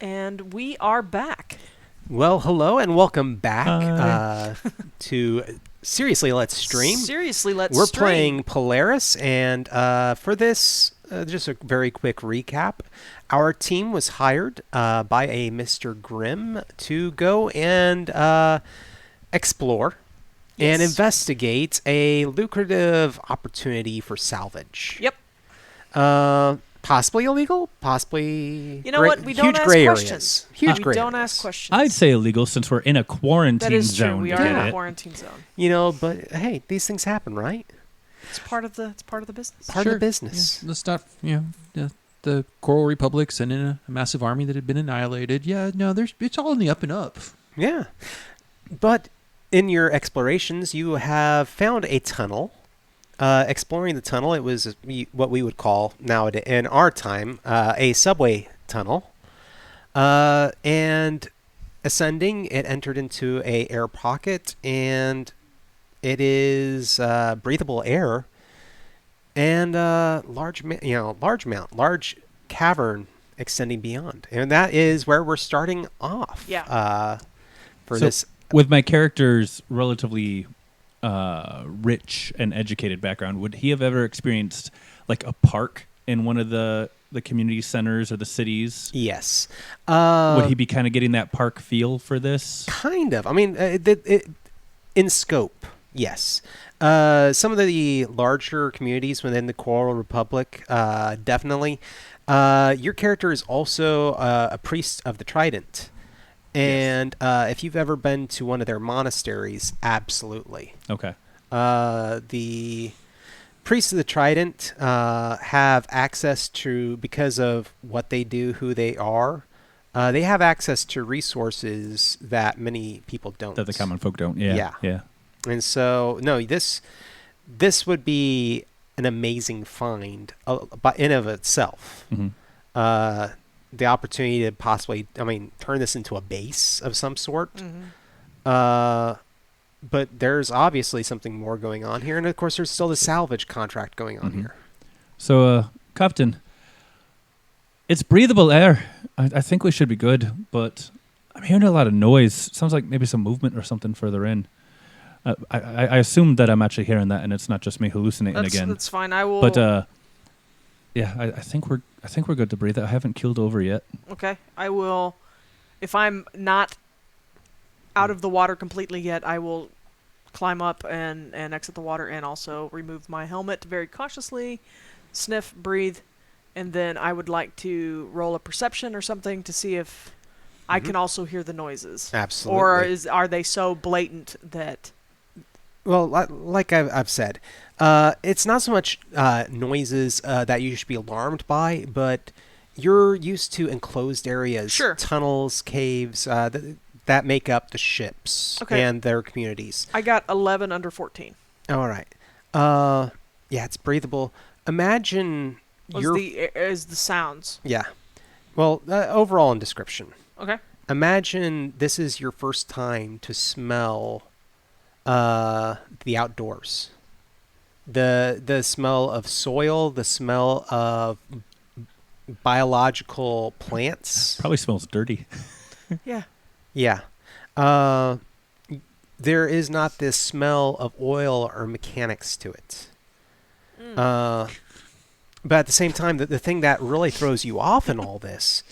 And we are back. Well, hello and welcome back to Seriously Let's Stream. We're playing Polaris, and for this, just a very quick recap. Our team was hired by a Mr. Grimm to go and explore and investigate a lucrative opportunity for salvage. Yep. Possibly illegal, possibly what? We don't ask questions. Huge gray don't areas. ask questions. I'd say illegal since we're in a quarantine that is zone. True. We are in a quarantine zone. But hey, these things happen, right? It's part of the business. Part of the business. Yeah, let's not, the Coral Republic sent in a massive army that had been annihilated. Yeah, no, it's all in the up and up. Yeah. But in your explorations, you have found a tunnel. Exploring the tunnel, it was what we would call nowadays, in our time, a subway tunnel. And ascending, it entered into a air pocket, and it is breathable air, and large cavern extending beyond, and that is where we're starting off. Yeah. For this, with my character's relatively rich and educated background, would he have ever experienced like a park in one of the community centers or the cities? Yes. Would he be kind of getting that park feel for this? Kind of. I mean, in scope, yes. Some of the larger communities within the Coral Republic, definitely. Your character is also a priest of the Trident. And if you've ever been to one of their monasteries, absolutely. Okay. The priests of the Trident have access to, because of what they do, who they are, they have access to resources that many people don't. That the common folk don't. Yeah. And so, no, this would be an amazing find in of itself. Mm-hmm. The opportunity to possibly, turn this into a base of some sort. Mm-hmm. But there's obviously something more going on here. And, of course, there's still the salvage contract going on here. So, Captain, it's breathable air. I think we should be good, but I'm hearing a lot of noise. Sounds like maybe some movement or something further in. I assume that I'm actually hearing that, and it's not just me hallucinating again. That's fine. I will. But, yeah, I think we're good to breathe. I haven't keeled over yet. Okay, I will. If I'm not out of the water completely yet, I will climb up and exit the water, and also remove my helmet very cautiously, sniff, breathe, and then I would like to roll a perception or something to see if I can also hear the noises. Absolutely. Or are they so blatant that? Well, like I've said, it's not so much noises that you should be alarmed by, but you're used to enclosed areas, tunnels, caves, that make up the ships and their communities. I got 11 under 14. All right. Yeah, it's breathable. Imagine is the sounds. Yeah. Well, overall in description. Okay. Imagine this is your first time to smell the outdoors. The smell of soil, the smell of biological plants. Probably smells dirty. Yeah. Yeah. There is not this smell of oil or mechanics to it. But at the same time, the thing that really throws you off in all this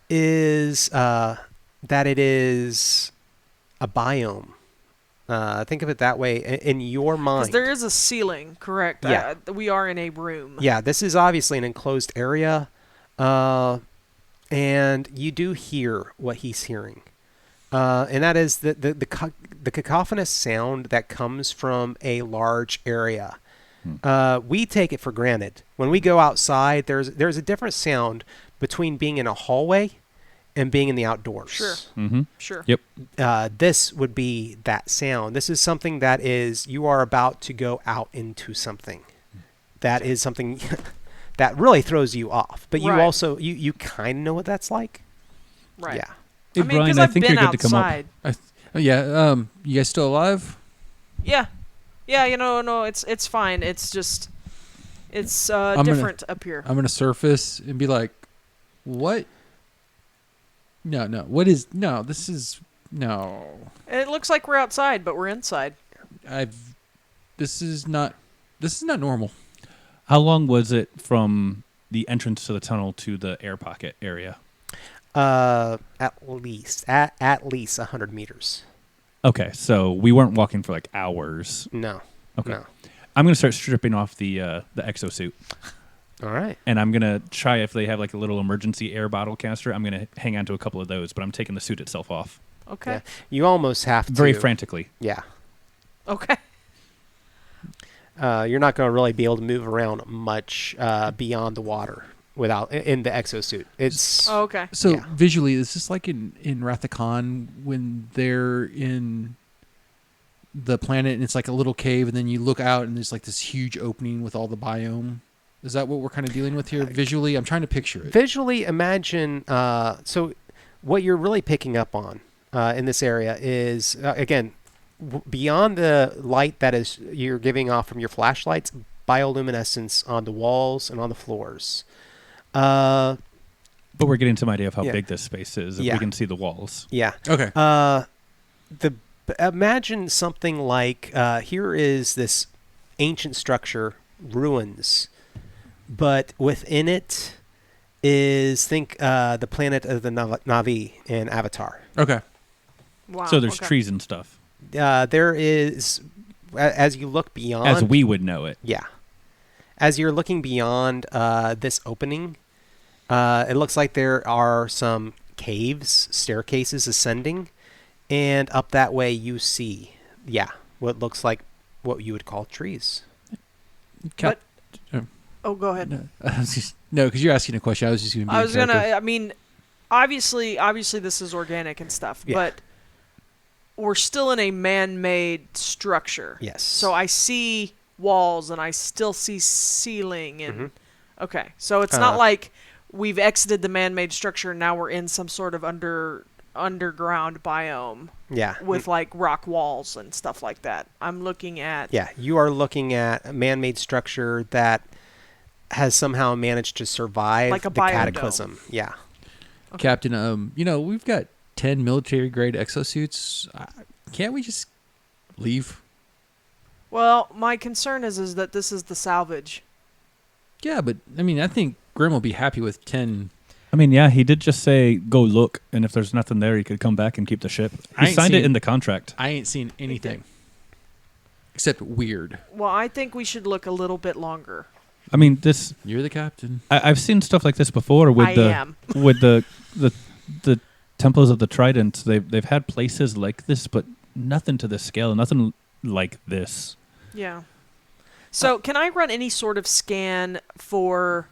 is that it is a biome. Think of it that way in your mind. Because there is a ceiling, correct? Yeah. We are in a room. Yeah, this is obviously an enclosed area, and you do hear what he's hearing. And that is the cacophonous sound that comes from a large area. We take it for granted. When we go outside, there's a different sound between being in a hallway and being in the outdoors. Sure. Mm-hmm. Sure. Yep. This would be that sound. This is something that is, you are about to go out into something. That is something that really throws you off. But you also, you kind of know what that's like. Right. Yeah. Hey, Brian, I think you're good to come up. You guys still alive? Yeah. Yeah, no, it's fine. It's just, it's different up here. I'm going to surface and be like, what No. What is no? This is no. It looks like we're outside, but we're inside. This is not normal. How long was it from the entrance to the tunnel to the air pocket area? At least 100 meters. Okay, so we weren't walking for like hours. No. Okay. No. I'm gonna start stripping off the exosuit. All right. And I'm gonna try if they have like a little emergency air bottle canister. I'm gonna hang on to a couple of those, but I'm taking the suit itself off. Okay. Yeah. You almost have to. Very frantically. Yeah. Okay. You're not going to really be able to move around much beyond the water without in the exosuit. It's okay. So yeah. visually, is this like in Wrath of Khan when they're in the planet and it's like a little cave, and then you look out and there's like this huge opening with all the biome? Is that what we're kind of dealing with here visually? I'm trying to picture it. Visually, imagine. So, what you're really picking up on in this area is again beyond the light that is you're giving off from your flashlights, bioluminescence on the walls and on the floors. But we're getting some idea of how Yeah. big this space is. If Yeah. we can see the walls. Yeah. Okay. Imagine something like here is this ancient structure, ruins, but within it is the planet of the Na'vi in Avatar. Okay. Wow. So there's okay. trees and stuff. There is, as you look beyond, As we would know it. yeah, as you're looking beyond this opening, it looks like there are some caves, staircases ascending, and up that way you see, what looks like what you would call trees. Oh, go ahead. No, because you're asking a question. I was just going to be. I was gonna. I mean, obviously, this is organic and stuff, Yeah. but we're still in a man-made structure. Yes. So I see walls and I still see ceiling and okay. So it's not like we've exited the man-made structure and now we're in some sort of underground biome. Yeah. With like rock walls and stuff like that. I'm looking at. Yeah, you are looking at a man-made structure that has somehow managed to survive Like a the biodome. cataclysm. Yeah. Okay. Captain, we've got 10 military-grade exosuits. Can't we just leave? Well, my concern is that this is the salvage. Yeah, but, I think Grim will be happy with 10. I mean, yeah, he did just say, go look, and if there's nothing there, he could come back and keep the ship. He signed it in the contract. I ain't seen anything. Except weird. Well, I think we should look a little bit longer. I mean, You're the captain. I've seen stuff like this before with with the temples of the Trident. They've had places like this, but nothing to this scale, nothing like this. Yeah. So, can I run any sort of scan for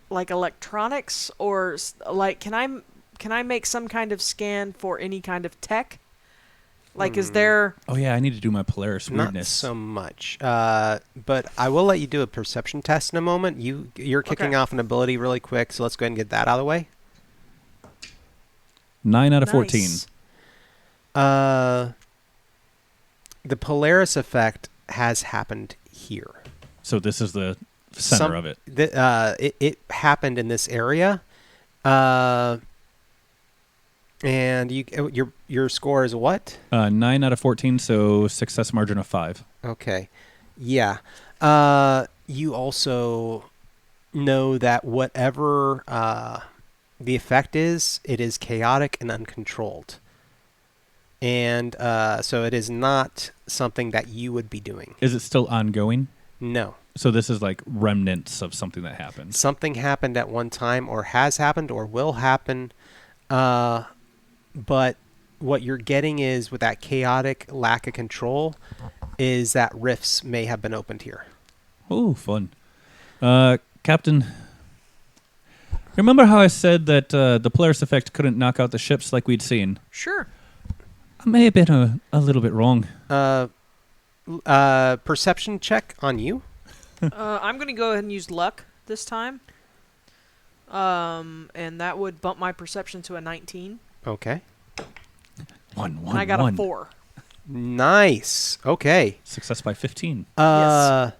like electronics, or like can I make some kind of scan for any kind of tech? Like, is there? Oh yeah, I need to do my Polaris weirdness. Not so much, but I will let you do a perception test in a moment. You're kicking off an ability really quick, so let's go ahead and get that out of the way. 9 out of 14. Nice. The Polaris effect has happened here. So this is the center of it. It happened in this area, and your score is what? 9 out of 14, so success margin of 5. Okay, yeah. You also know that whatever the effect is, it is chaotic and uncontrolled, and so it is not something that you would be doing. Is it still ongoing? No. So this is like remnants of something that happened. Something happened at one time, or has happened, or will happen. But what you're getting is, with that chaotic lack of control, is that rifts may have been opened here. Oh, fun. Captain, remember how I said that the Polaris effect couldn't knock out the ships like we'd seen? Sure. I may have been a little bit wrong. Perception check on you. I'm gonna go ahead and use luck this time. And that would bump my perception to a 19. Okay. One. And I got a 4. Nice. Okay. Success by 15. Yes.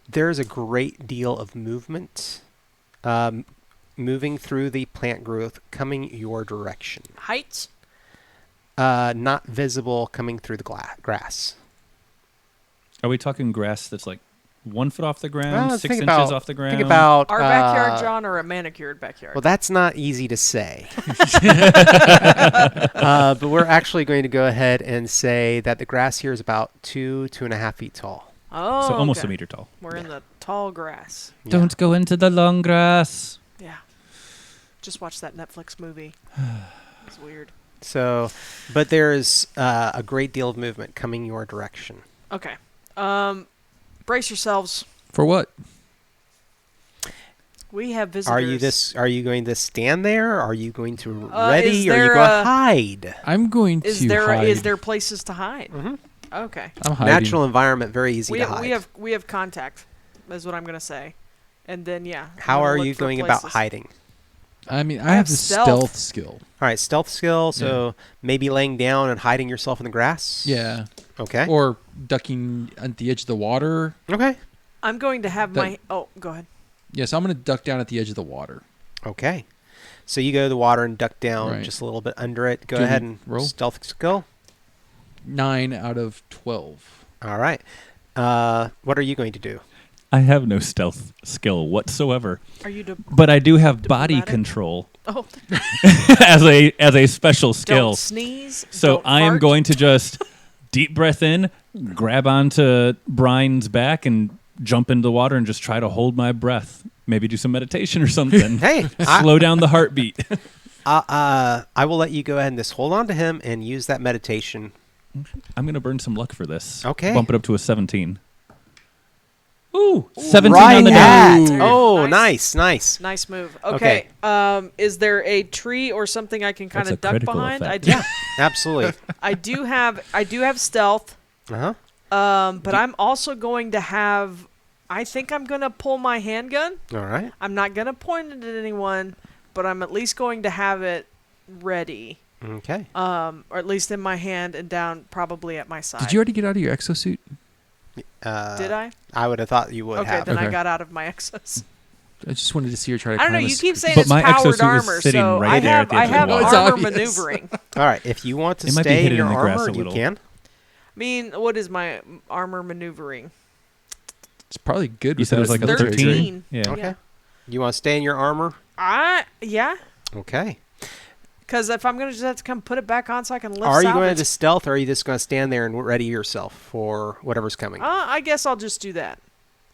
There's a great deal of movement moving through the plant growth coming your direction. Heights? Not visible coming through the grass. Are we talking grass that's like 1 foot off the ground, Well, 6 inches off the ground? Think about Our backyard, John, or a manicured backyard? Well, that's not easy to say. But we're actually going to go ahead and say that the grass here is about 2.5 feet tall. Oh, so almost okay. a meter tall. We're in the tall grass. Yeah. Don't go into the long grass. Yeah. Just watched that Netflix movie. It's weird. So, but there's a great deal of movement coming your direction. Okay. Brace yourselves. For what? We have visitors. Are you going to stand there? Are you going to ready? Is Are you there going to hide? I'm going to hide. Is there places to hide? Mm-hmm. Okay. I'm hiding. Natural environment, very easy to hide. We have contact. Is what I'm gonna say. And then How are you going about hiding? I mean, I have the stealth skill. All right, stealth skill. So maybe laying down and hiding yourself in the grass. Yeah. Okay. Or ducking at the edge of the water. Okay. I'm going to have my. Oh, go ahead. Yes, I'm going to duck down at the edge of the water. Okay. So you go to the water and duck down Right. just a little bit under it. Go Do ahead we and roll? stealth skill. 9 out of 12. All right. What are you going to do? I have no stealth skill whatsoever, Are you? but I do have body Diplomatic? control Oh, as a special skill. don't sneeze. So don't I am fart. going to just deep breath in, grab onto Brian's back, and jump into the water and just try to hold my breath. Maybe do some meditation or something. Hey, Slow down the heartbeat. I will let you go ahead and just hold on to him and use that meditation. I'm going to burn some luck for this. Okay. Bump it up to a 17. Ooh, 17 right on the at. dot. Oh, Nice. nice. move. Okay. Okay. Is there a tree or something I can kind That's a of duck critical behind? effect. I do. Yeah, absolutely. I do have stealth. Uh-huh. But I'm also going to have. I think I'm going to pull my handgun. All right. I'm not going to point it at anyone, but I'm at least going to have it ready. Okay. Or at least in my hand and down probably at my side. Did you already get out of your exosuit? Did I? I would have thought you would Okay, have. then I Okay. got out of my excess. I just wanted to see her try to I don't know. climb a You keep saying But it's my powered exosuit is armor, sitting so right there at the I edge of the have water. It's armor obvious. maneuvering. All right. If you want to It might be stay in hidden your in the grass armor, a you little. can. I mean, what is my armor maneuvering? It's probably good. You said it was like a military 13? training. Yeah. Okay. Yeah. You want to stay in your armor? Yeah. Okay. Because if I'm going to just have to come put it back on so I can lift Are you going salvage. to stealth, or are you just going to stand there and ready yourself for whatever's coming? I guess I'll just do that.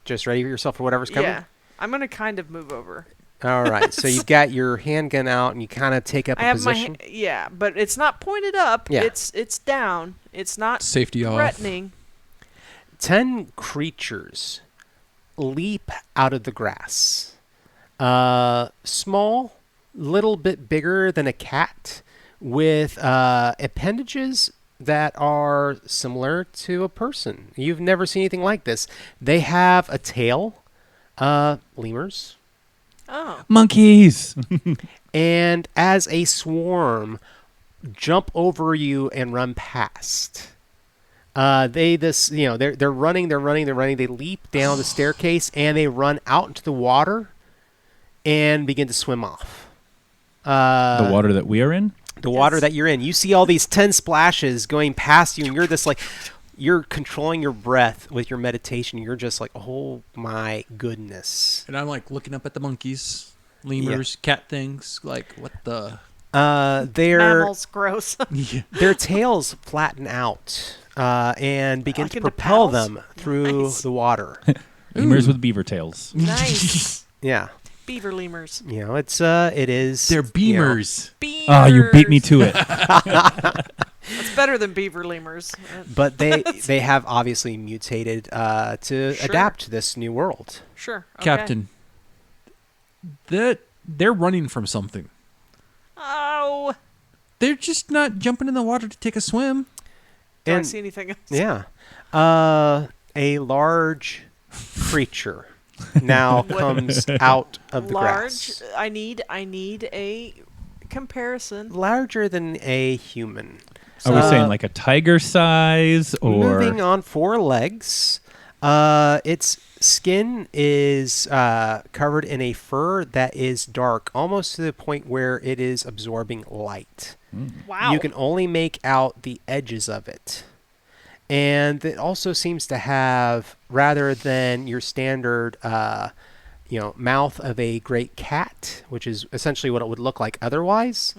Just ready yourself for whatever's coming? Yeah. I'm going to kind of move over. All right. So you've got your handgun out, and you kind of take up I a have position. yeah, but it's not pointed up. Yeah. It's down. It's not Safety off. threatening. 10 creatures leap out of the grass. Small, little bit bigger than a cat, with appendages that are similar to a person. You've never seen anything like this. They have a tail, lemurs, Oh. Monkeys. and as a swarm, jump over you and run past. They're running. They leap down the staircase and they run out into the water and begin to swim off. The water that we are in? The water Yes. that you're in. You see all these 10 splashes going past you, and you're just like, you're controlling your breath with your meditation. You're just like, oh my goodness. And I'm like looking up at the monkeys, lemurs, cat things. Like, what the? Mammals, gross. Yeah. Their tails flatten out and begin Like to into propel paddles? them through Nice. the water. Lemurs with beaver tails. Nice. Yeah. Beaver lemurs. You know, it is. They're beamers. Beavers. Oh, you beat me to it. That's better than beaver lemurs. But they have obviously mutated to Sure. adapt to this new world. Sure. Okay. Captain, they're running from something. Oh. They're just not jumping in the water to take a swim. Do I And- see anything else? Yeah. A large creature now comes out of the Large. grass. I need a comparison. Larger than a human. Are we Uh, saying like a tiger size or Moving on 4 legs. Its skin is covered in a fur that is dark, almost to the point where it is absorbing light. Wow. You can only make out the edges of it. And it also seems to have, rather than your standard mouth of a great cat, which is essentially what it would look like otherwise,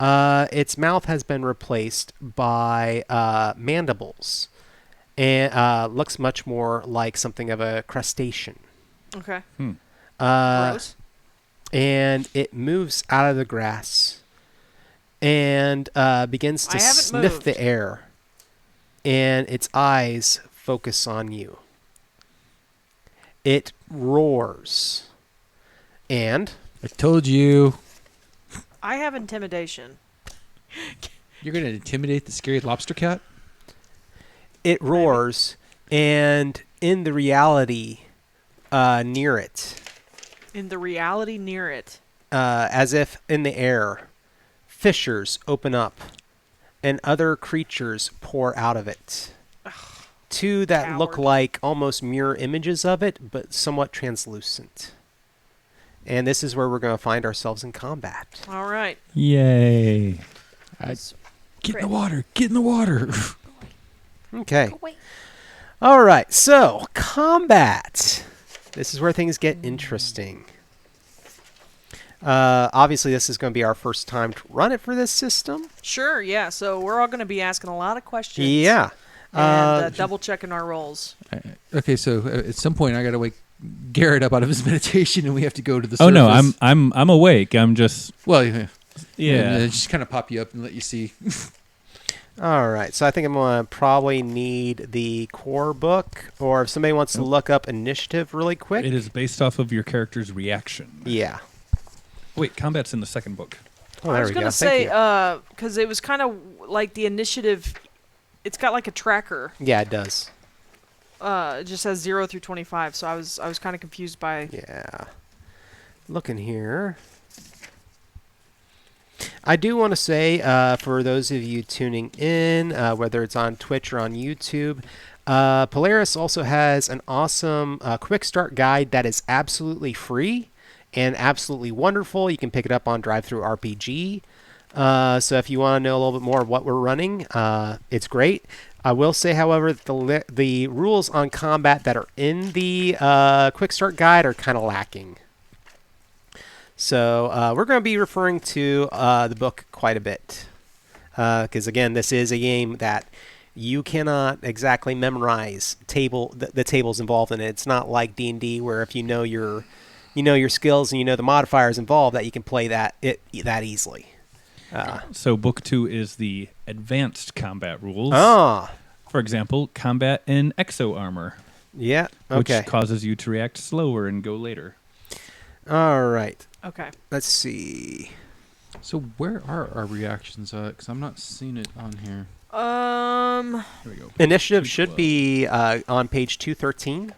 its mouth has been replaced by mandibles. And looks much more like something of a crustacean. Okay. Gross. And it moves out of the grass and begins to sniff the air. And its eyes focus on you. It roars. And I told you. I have intimidation. You're going to intimidate the scary lobster cat? it roars, and in the reality near it, as if in the air, fissures open up, and other creatures pour out of it. Two that look like almost mirror images of it, but somewhat translucent. And this is where we're going to find ourselves in combat. All right. Yay. Get in the water. Get in the water. Okay. All right. So, combat. This is where things get interesting. Obviously, this is going to be our first time to run it for this system. Sure, yeah. So we're all going to be asking a lot of questions. Yeah. And double-checking our rolls. Okay, so at some point I got to wake Garrett up out of his meditation, and we have to go to the surface. Oh no, I'm awake. I'm just yeah. And, just kind of pop you up and let you see. All right, so I think I'm going to probably need the core book, or if somebody wants to look up initiative really quick. It is based off of your character's reaction. Yeah. Wait, combat's in the second book. Oh, there we go. I was going to say, because it was kind of like the initiative, it's got like a tracker. Yeah, it does. It just says 0 through 25, so I was kind of confused by... Yeah. Looking here. I do want to say, for those of you tuning in, whether it's on Twitch or on YouTube, Polaris also has an awesome quick start guide that is absolutely free and absolutely wonderful. You can pick it up on Drive-Thru RPG. So if you want to know a little bit more of what we're running, it's great. I will say, however, the rules on combat that are in the quick start guide are kind of lacking. So we're going to be referring to the book quite a bit. Because, again, this is a game that you cannot exactly memorize the tables involved in it. It's not like D&D, where if you know your skills and you know the modifiers involved, that you can play that easily. So book 2 is the advanced combat rules. For example, combat in exo armor. Yeah, okay. Which causes you to react slower and go later. All right. Okay. Let's see. So where are our reactions at? Because I'm not seeing it on here. Here we go. Initiative should be on page 213.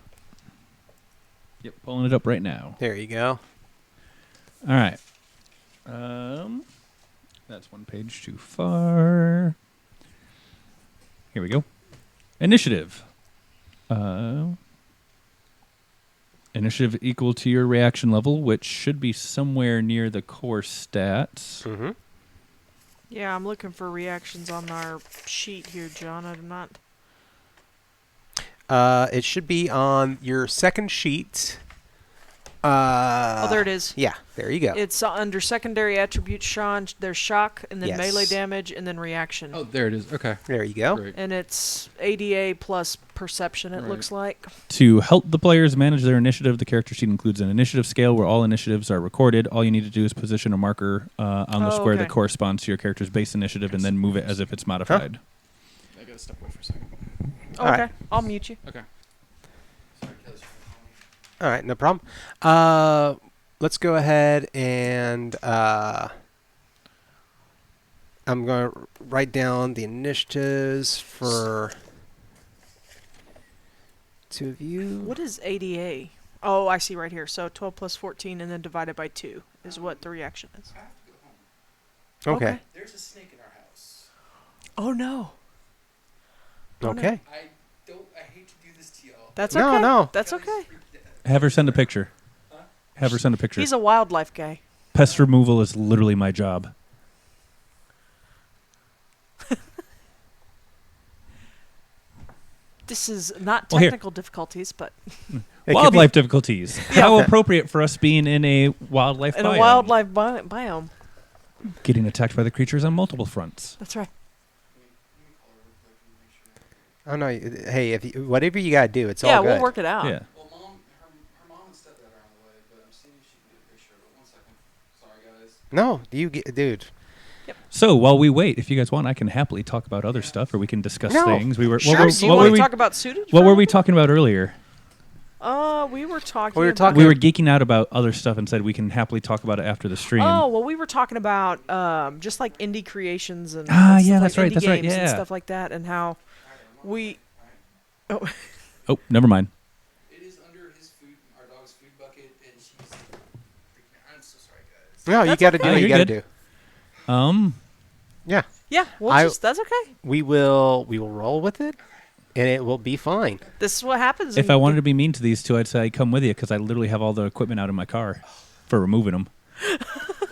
Yep, pulling it up right now. There you go. All right. That's one page too far. Here we go. Initiative. Initiative equal to your reaction level, which should be somewhere near the core stats. Mm-hmm. Yeah, I'm looking for reactions on our sheet here, John. I'm not... It should be on your second sheet. Oh, there it is. Yeah, there you go. It's under secondary attributes, Sean. There's shock, and then Yes. melee damage, and then reaction. Oh, there it is. Okay. There you go. Great. And it's ADA plus perception, it Right. looks like. To help the players manage their initiative, the character sheet includes an initiative scale where all initiatives are recorded. All you need to do is position a marker on the square that corresponds to your character's base initiative and then move it as if it's modified. I got to step away for a second. Oh, All okay, right. I'll mute you. Okay. All right, no problem. Let's go ahead and I'm going to write down the initiatives for two of you. What is ADA? Oh, I see right here. So 12 plus 14 and then divided by 2 is what the reaction is. Okay. There's a snake in our house. Oh, no. Okay. I hate to do That's okay. No. That's okay. Have her send a picture. Have her send a picture. He's a wildlife guy. Pest removal is literally my job. This is not technical difficulties, but Wildlife difficulties. How appropriate for us being in a wildlife biome. a wildlife biome. Getting attacked by the creatures on multiple fronts. That's right. Oh no! Hey, whatever you gotta do, it's Yeah, all good. we'll work it out. Yeah. Well, her mom and stepdad are on the way, but I'm seeing if she can get a picture. But 1 second. Sorry, guys. No, dude. So while we wait, if you guys want, I can happily talk about other stuff, or we can discuss No. things. Sure. Do you want to talk about suited? What were we talking about earlier? We were talking. We were talking- We were geeking out about other stuff and said we can happily talk about it after the stream. Oh well, we were talking about just like indie creations and yeah, stuff that's like right, indie that's right, games and yeah. stuff like that, and how we. Oh, never mind. It is under our dog's food bucket, and she's freaking out. I'm so sorry, guys. No, you That's gotta okay. do Oh, what you you're gotta good. do. Yeah, Yeah, that's okay. we will roll with it, and it will be fine. This is what happens. If I wanted to be mean to these two, I'd say I'd come with you because I literally have all the equipment out in my car for removing them. Well,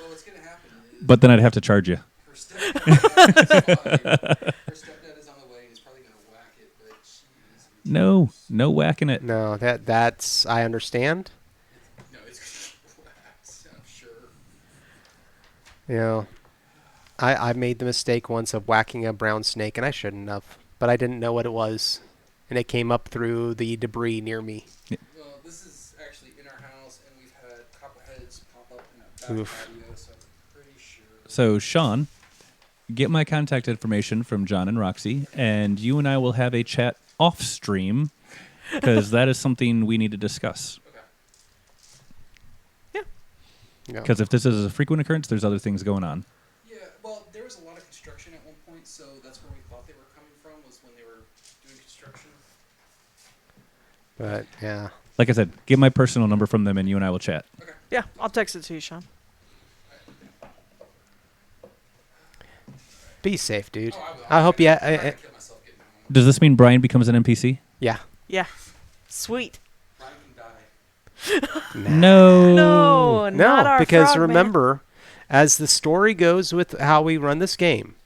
what's gonna happen is But then I'd have to charge you. her stepdad is on the way. He's probably gonna whack it, but she is. No whacking it. No, that's I understand. No, it's whacked. I'm sure. You know, I made the mistake once of whacking a brown snake, and I shouldn't have, but I didn't know what it was, and it came up through the debris near me. Well, this is actually in our house, and we've had copperheads pop up in our back Oof. patio, so I'm pretty sure. So, Sean, get my contact information from John and Roxy, and you and I will have a chat off stream because that is something we need to discuss. Okay. Yeah. Because if this is a frequent occurrence, there's other things going on. Yeah, well, there was a lot of construction at one point, so that's where we thought they were coming from, was when they were doing construction. But yeah, Like I said, get my personal number from them, and you and I will chat. Okay. Yeah, I'll text it to you, Sean. be safe, dude. Oh, I will. I hope you. I'm trying to kill myself getting home. Does this mean Brian becomes an NPC? Yeah. Yeah, sweet. Brian can die. No. No, not No, our because frog man. remember, as the story goes with how we run this game,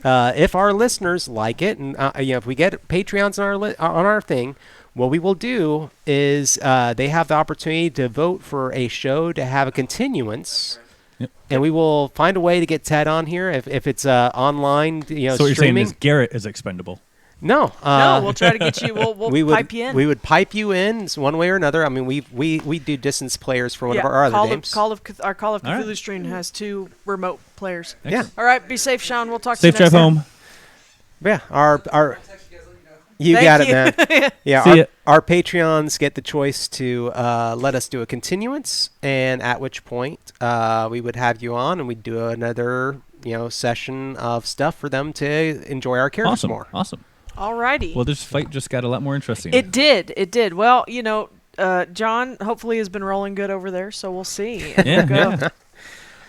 if our listeners like it, and if we get Patreons on our thing, what we will do is they have the opportunity to vote for a show to have a continuance. Yep. And we will find a way to get Ted on here if it's online, So what you're saying streaming. is Garrett is expendable. No, No, we'll try to get you. We'll pipe you in. We would pipe you in one way or another. I mean, we do distance players for one of our other games. Our Call of All right. Cthulhu stream has 2 remote players. Yeah, All right, be safe, Sean. We'll talk Safe to you drive next time. home. yeah. Our I'll text you guys, let you know. you Thank got it, you. man. Yeah, See ya. our Patreons get the choice to let us do a continuance, and at which point we would have you on, and we'd do another session of stuff for them to enjoy our characters Awesome. more. Awesome. Alrighty. Well, this fight just got a lot more interesting. It did. Well, John hopefully has been rolling good over there, so we'll see. And Yeah, we'll go. yeah.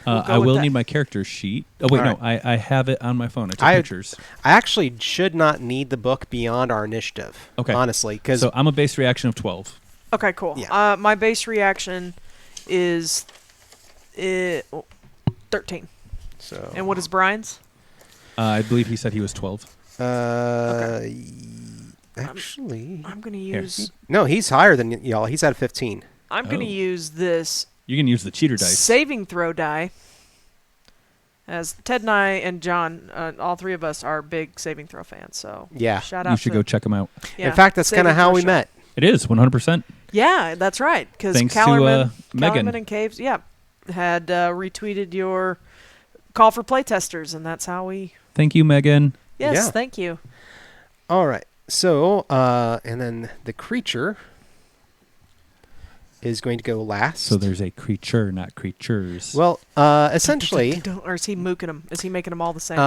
We'll go I with will that. need my character sheet. Oh, wait, All no. I have it on my phone. I took I- pictures. I actually should not need the book beyond our initiative. Okay. Honestly, because So I'm a base reaction of 12. Okay, cool. Yeah. My base reaction is 13. so And what is Brian's? I believe he said he was 12. Actually, I'm gonna Here. use. no, he's higher than y'all. He's at 15. I'm gonna Oh. use this You can use the cheater dice. saving throw die. As Ted and I and John, all 3 of us are big saving throw fans. So Yeah. shout out. You should to, go check them out. Yeah, In fact, that's kind saving of how throw we shot. met. It is 100%. Yeah, that's right. Because Thanks to, Callerman Megan. and Caves, had retweeted your call for playtesters, and that's how we. Thank you, Megan. Yes, Yeah. thank you. All right. So, and then the creature is going to go last. So there's a creature, not creatures. Well, essentially, Or is he mooking them? Is he making them all the same?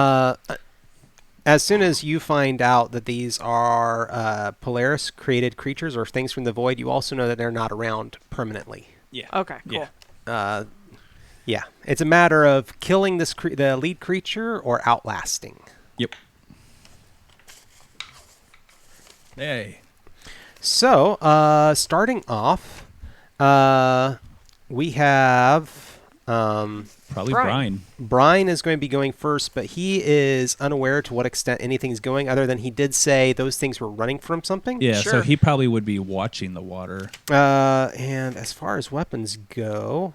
as soon as you find out that these are Polaris created creatures or things from the void, you also know that they're not around permanently. yeah. Okay, cool. Yeah. Yeah, it's a matter of killing the lead creature or outlasting. Yep. Hey. So, starting off, we have Probably Brian. Brian is going to be going first, but he is unaware to what extent anything's going, other than he did say those things were running from something. Yeah, Sure. so he probably would be watching the water. And as far as weapons go,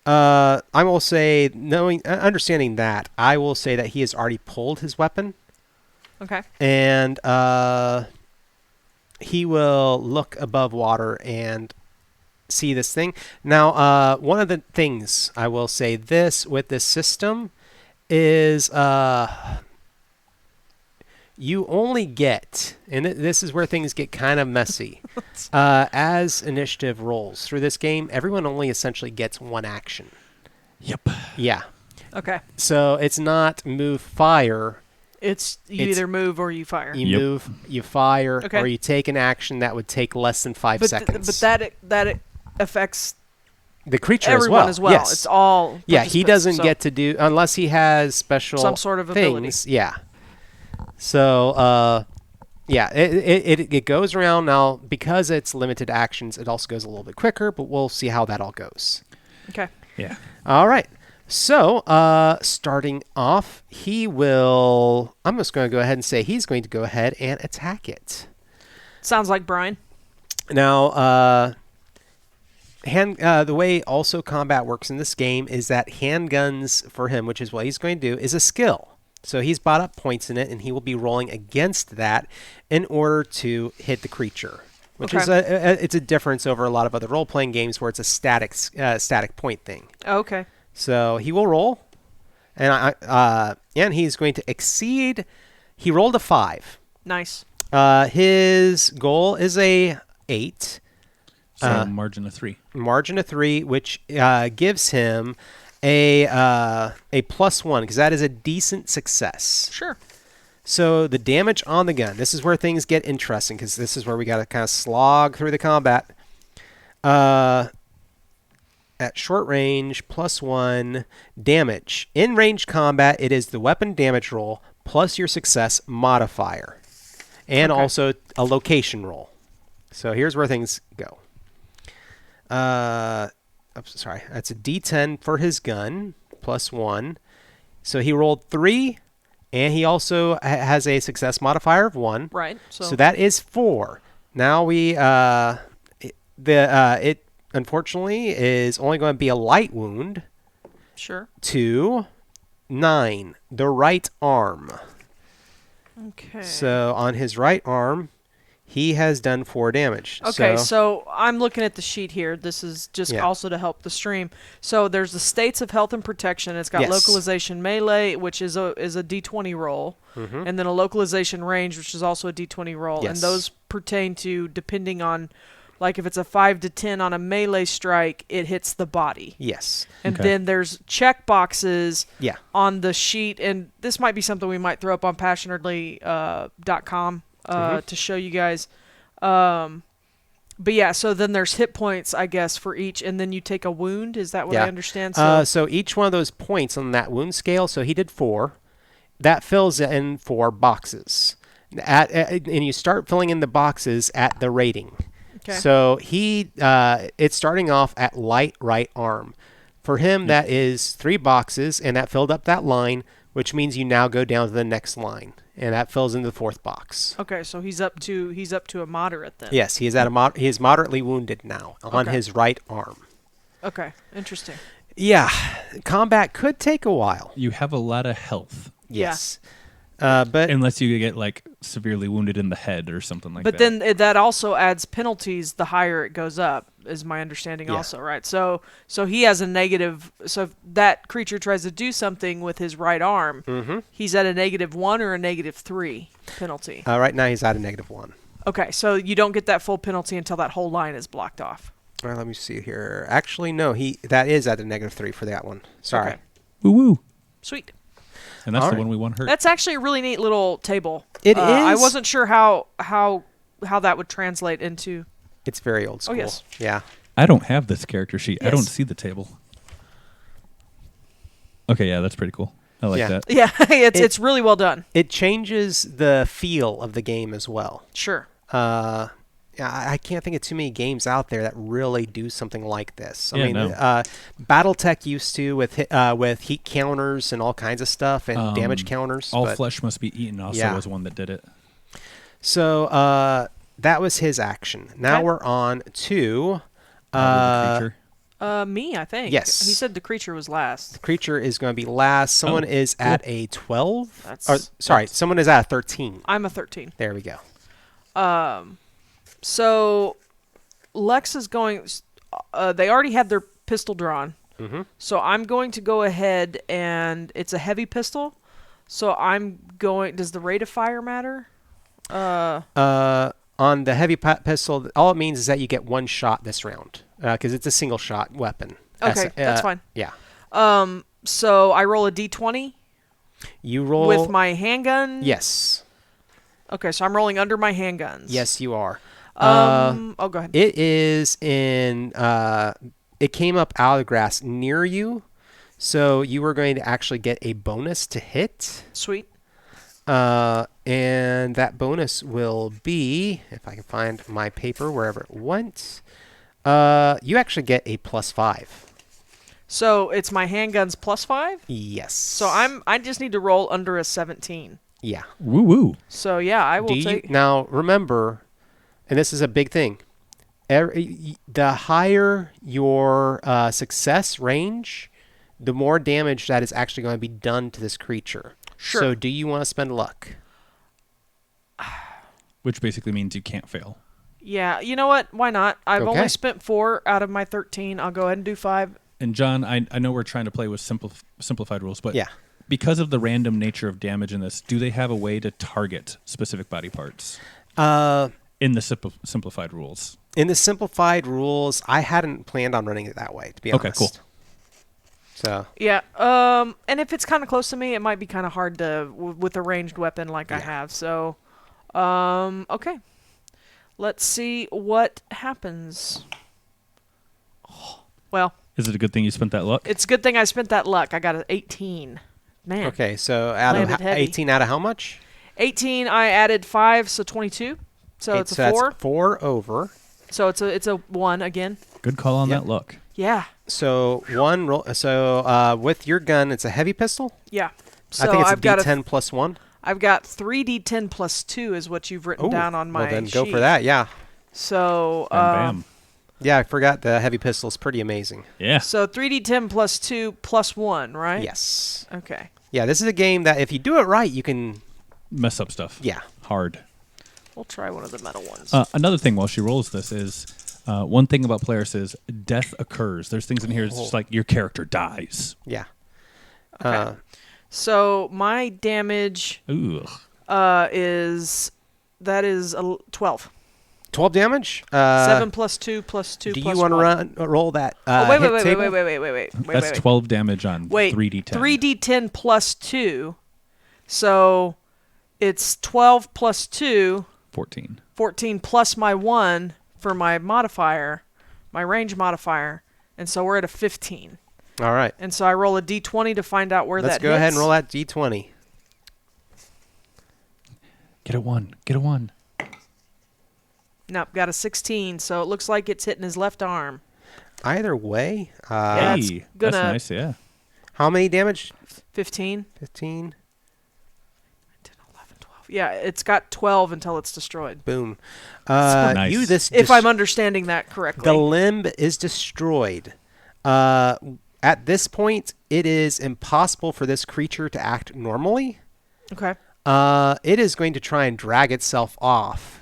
I will say, understanding that, I will say that he has already pulled his weapon. Okay. And he will look above water and see this thing. Now, one of the things I will say with this system is you only get, and this is where things get kind of messy, as initiative rolls through this game, everyone only essentially gets one action. Yep. Yeah. Okay. So it's not move, fire. It's either move or you fire. You move, you fire, Okay. or you take an action that would take less than 5 seconds. But that affects the creature everyone as well. Yes. It's all. Yeah, he doesn't so get to do unless he has special some sort of things. ability. Yeah. So yeah, it goes around now because it's limited actions. It also goes a little bit quicker, but we'll see how that all goes. Okay. Yeah. All right. So, starting off, I'm just going to go ahead and say he's going to go ahead and attack it. Sounds like Brian. Now, the way also combat works in this game is that handguns for him, which is what he's going to do, is a skill. So he's bought up points in it, and he will be rolling against that in order to hit the creature, which is it's a difference over a lot of other role-playing games where it's a static point thing. Okay. So he will roll, and he's going to exceed. He rolled a 5. Nice. His goal is a 8. So margin of 3. Margin of 3, which gives him a +1 because that is a decent success. Sure. So the damage on the gun. This is where things get interesting because this is where we got to kind of slog through the combat. At short range, +1 damage. In range combat, it is the weapon damage roll plus your success modifier. And also a location roll. So here's where things go. Sorry. That's a D10 for his gun, +1. So he rolled 3, and he also has a success modifier of 1. Right. So that is 4. Now it unfortunately is only going to be a light wound. Sure. To 9, the right arm. Okay. So on his right arm, he has done 4 damage. Okay, so I'm looking at the sheet here. This is just also to help the stream. So there's the states of health and protection. It's got localization melee, which is a D20 roll, and then a localization range, which is also a D20 roll. Yes. And those pertain to depending on, like if it's a 5 to 10 on a melee strike, it hits the body. Yes. And then there's check boxes Yeah. on the sheet, and this might be something we might throw up on passionerdly.com to show you guys. But yeah, so then there's hit points, I guess, for each, and then you take a wound. Is that what I understand? So each one of those points on that wound scale, so he did 4, that fills in 4 boxes. And you start filling in the boxes at the rating. Okay. So it's starting off at light right arm. For him, that is 3 boxes, and that filled up that line, which means you now go down to the next line, and that fills in the 4th box. Okay, so he's up to a moderate then. Yes, he is he is moderately wounded now on his right arm. Okay, interesting. Yeah, combat could take a while. You have a lot of health. Yes. But unless you get like severely wounded in the head or something like that. But then that also adds penalties the higher it goes up, is my understanding also, right? So he has a negative. So if that creature tries to do something with his right arm, he's at a -1 or a -3 penalty. Right now he's at a -1. Okay, so you don't get that full penalty until that whole line is blocked off. All right, let me see here. Actually, no, that is at a -3 for that one. Sorry. Okay. Woo woo. Sweet. And that's the one we want hurt. That's actually a really neat little table. It is. I wasn't sure how that would translate into. It's very old school. Oh, yes. Yeah. I don't have this character sheet. Yes. I don't see the table. Okay, yeah, that's pretty cool. I like that. Yeah, it's really well done. It changes the feel of the game as well. Sure. I can't think of too many games out there that really do something like this. I Yeah, mean, no. BattleTech used to with heat counters and all kinds of stuff and damage counters. All but- Flesh Must Be Eaten also was one that did it. So that was his action. Now we're on to The creature. Me, I think. Yes. He said the creature was last. the creature is going to be last. Someone is at a 12. That's- Someone is at a 13. I'm a 13. There we go. So Lex is going. They already had their pistol drawn. Mm-hmm. So I'm going to go ahead and it's a heavy pistol. So I'm going. Does the rate of fire matter? On the heavy pistol, all it means is that you get one shot this round because it's a single shot weapon. Okay, that's fine. Yeah. So I roll a d20 You roll with my handgun. Yes. Okay, so I'm rolling under my handguns. Yes, you are. Go ahead. It is in. It came up out of the grass near you, so you were going to actually get a bonus to hit. Sweet. And that bonus will be, if I can find my paper wherever it went, you actually get a +5. So it's my handguns +5. Yes. So I just need to roll under a 17. Yeah. Woo woo. So yeah, I will take. Now remember, and this is a big thing. The higher your success range, the more damage that is actually going to be done to this creature. Sure. So do you want to spend luck? Which basically means you can't fail. Yeah, you know what? Why not? I've Okay. only spent 4 out of my 13. I'll go ahead and do 5. And John, I know we're trying to play with simplified rules, but Yeah. because of the random nature of damage in this, do they have a way to target specific body parts in the simplified rules? In the simplified rules, I hadn't planned on running it that way, to be honest. Okay, cool. So Yeah. And if it's kind of close to me, it might be kind of hard to with a ranged weapon like I have. So, okay. Let's see what happens. Well, Is it a good thing you spent that luck? it's a good thing I spent that luck. I got an 18. Man. okay, so out of Landed heavy. 18 out of how much? 18. I added 5, so 22. So it's a that's 4. 4 over. So it's a 1 again. Good call on Yep. that luck. Yeah. So one roll. So with your gun, it's a heavy pistol. Yeah. So I think it's I've a got D10 plus 1. I've got 3d10 plus 2 is what you've written Ooh, down on my well then go sheet. for that. Yeah. So Bam, bam. Yeah, I forgot the heavy pistol is pretty amazing. Yeah. So 3d10 plus 2 plus 1, right? Yes. Okay. Yeah, this is a game that if you do it right, you can. Mess up stuff. Yeah. Hard. We'll try one of the metal ones. Another thing while she rolls this is one thing about Polaris is death occurs. There's things in here. It's just like your character dies. Yeah. Okay. So my damage Ooh. is 12. 12 damage. 7 plus 2 plus 2 Do plus you want 1. to roll that? Oh, wait, hit wait, table? wait. That's 12 damage on Wait, 3d10. 3d10 plus 2. So it's 12 plus 2, 14. 14 plus my 1 for my modifier, my range modifier. And so we're at a 15. All right. And so I roll a d20 to find out where Let's that go hits. ahead and roll that D20. Get a 1. Get a 1. Nope, got a 16. So it looks like it's hitting his left arm. Either way, Yeah, it's Hey, gonna- that's nice, yeah. how many damage? 15. 15. 10, 11, 12. Yeah, it's got 12 until it's destroyed. Boom. Nice. You this. If I'm understanding that correctly. The limb is destroyed. At this point, it is impossible for this creature to act normally. Okay. It is going to try and drag itself off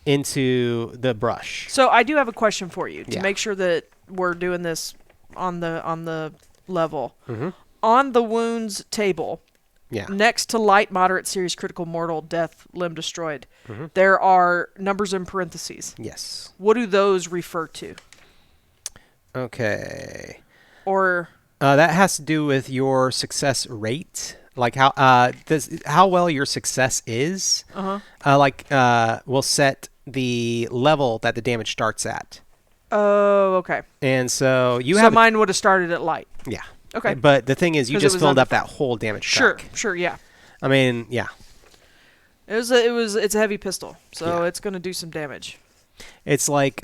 into the brush. So I do have a question for you to Yeah. make sure that we're doing this on the level. Mhm. On the wounds table, Yeah. next to light, moderate, serious, critical, mortal, death, limb destroyed, Mhm. there are numbers in parentheses. Yes. What do those refer to? Okay. Or That has to do with your success rate, like how well your success is. Will set the level that the damage starts at. oh, okay. And so you So have mine would have started at light. yeah. Okay. But the thing is, you 'Cause it just was filled under- up that whole damage Sure, track. sure, yeah. I mean, yeah. It's a heavy pistol, so Yeah. it's going to do some damage. It's like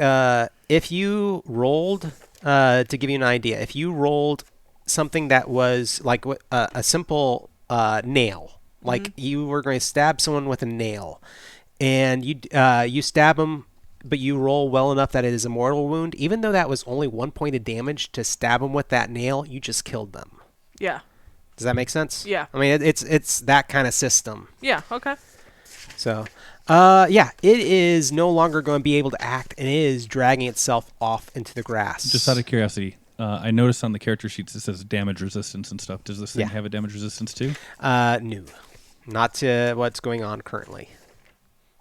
if you rolled, to give you an idea, if you rolled something that was like a simple nail, like you were going to stab someone with a nail, and you stab them, but you roll well enough that it is a mortal wound, even though that was only 1 point of damage to stab them with that nail, you just killed them. Yeah. Does that make sense? Yeah. I mean, it's that kind of system. Yeah. Okay. So, yeah, it is no longer going to be able to act, and it is dragging itself off into the grass. Just out of curiosity, I noticed on the character sheets it says damage resistance and stuff. Does this thing have a damage resistance too? No, not to what's going on currently.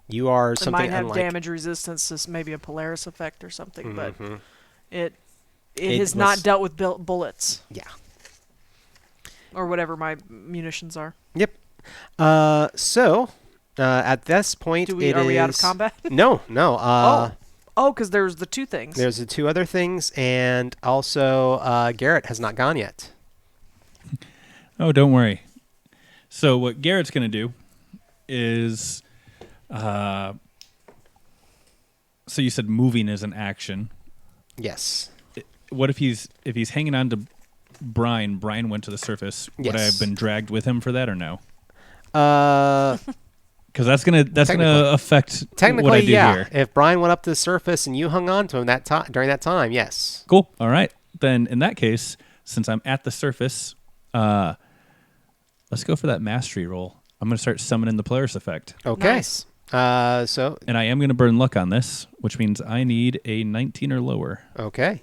You are something It might have unlike. damage resistance, as maybe a Polaris effect or something, but it It has was- not dealt with bullets Yeah. or whatever my munitions are. Yep. So, at this point, Are we out of combat? No. Oh, because there's the two things. There's the two other things, and also Garrett has not gone yet. Oh, don't worry. So what Garrett's going to do is, so you said moving is an action. Yes. What if he's hanging on to Brian? Brian went to the surface. Would I have been dragged with him for that or no? Because that's gonna affect what Technically, I do yeah. here. If Brian went up to the surface and you hung on to him during that time, yes. Cool. All right. Then in that case, since I'm at the surface, let's go for that mastery roll. I'm going to start summoning the Polaris effect. Okay. Nice. So And I am going to burn luck on this, which means I need a 19 or lower. okay.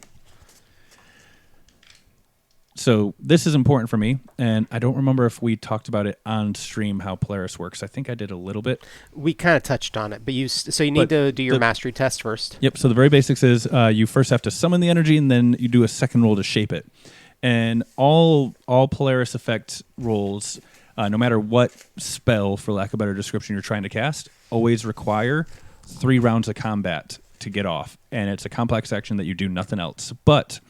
So this is important for me, and I don't remember if we talked about it on stream how Polaris works. I think I did a little bit. We kind of touched on it, but you need to do your mastery test first. Yep. So the very basics is you first have to summon the energy, and then you do a second roll to shape it. And all Polaris effect rolls, no matter what spell, for lack of a better description, you're trying to cast, always require 3 rounds of combat to get off. And it's a complex action that you do nothing else. But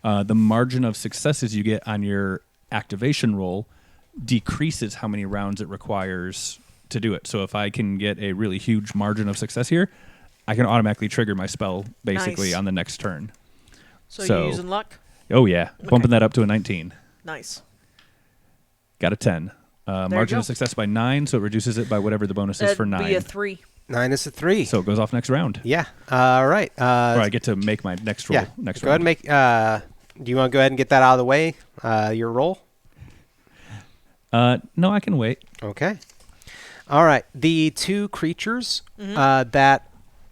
the margin of successes you get on your activation roll decreases how many rounds it requires to do it. So if I can get a really huge margin of success here, I can automatically trigger my spell basically Nice. on the next turn. So So- you're using luck? Oh, yeah. Bumping that up to a 19. Nice. Got a 10. you Margin go. of success by 9, so it reduces it by whatever the bonus is for That'd 9. be a 3. 9 is a 3. So it goes off next round. Yeah. All right. Or I get to make my next roll Yeah. next Go ahead round. and make. Do you want to go ahead and get that out of the way? Your roll. No, I can wait. Okay. All right. The 2 creatures that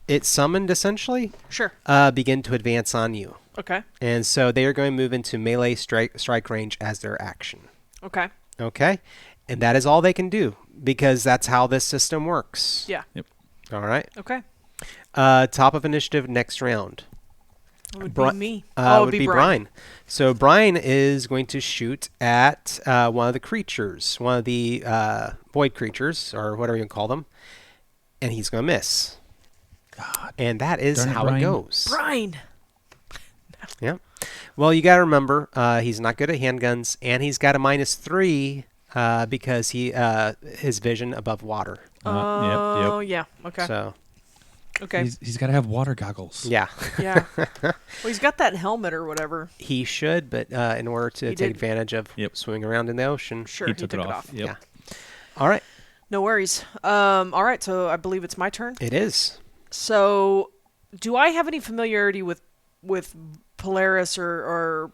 it summoned essentially Sure. begin to advance on you, Okay. and so they are going to move into melee strike range as their action. Okay. Okay, and that is all they can do because that's how this system works. Yeah. All right. Okay. Top of initiative next round. It would Bri- be me. Would be Brian. So Brian is going to shoot at one of the creatures, one of the void creatures, or whatever you call them, and he's going to miss. God. And that is Darn it, how it Brian. goes. Brian. Yeah. Well, you got to remember, he's not good at handguns, and he's got a -3 because his vision above water. Oh, yeah. Okay. So Okay. He's got to have water goggles. yeah, Yeah. Well, he's got that helmet or whatever. he should, but in order to He take did. advantage of swimming around in the ocean, Sure, He he took it off. Yep. yeah. All right, No worries. All right, so I believe it's my turn. it is. So, do I have any familiarity with Polaris or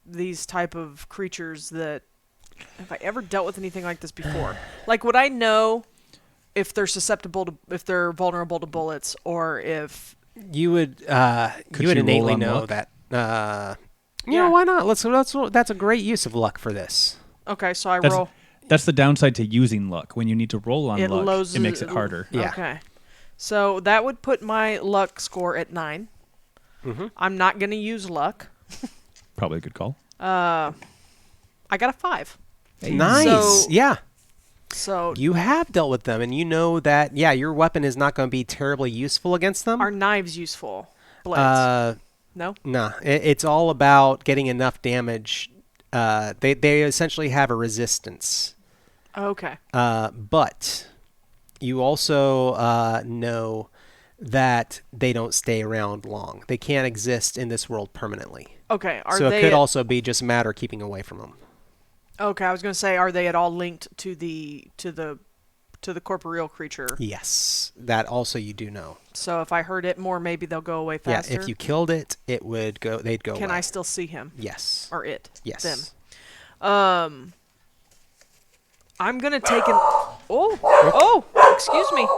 these type of creatures that have I ever dealt with anything like this before? Like, would I know if they're if they're vulnerable to bullets, or if You would Could you roll innately on know luck? that. Yeah, Yeah. why not? That's a great use of luck for this. okay, so I That's, roll. that's the downside to using luck. When you need to roll on It luck, loses it makes it harder. Yeah. Okay, so that would put my luck score at 9. Mhm. I'm not gonna use luck. Probably a good call. I got a 5. Nice. So- Yeah. So You have dealt with them, and you know that, yeah, your weapon is not going to be terribly useful against them. are knives useful? Blades? No. Nah, it's all about getting enough damage. They essentially have a resistance. Okay. But you also know that they don't stay around long. They can't exist in this world permanently. Okay. So it could also be just matter keeping away from them. Okay, I was going to say, are they at all linked to the corporeal creature? Yes, that also you do know. So if I hurt it more, maybe they'll go away faster. Yeah, if you killed it, it would go. They'd go. Can away. I still see him? Yes. Or it? Yes. Them. I'm gonna take an. Oh! Excuse me.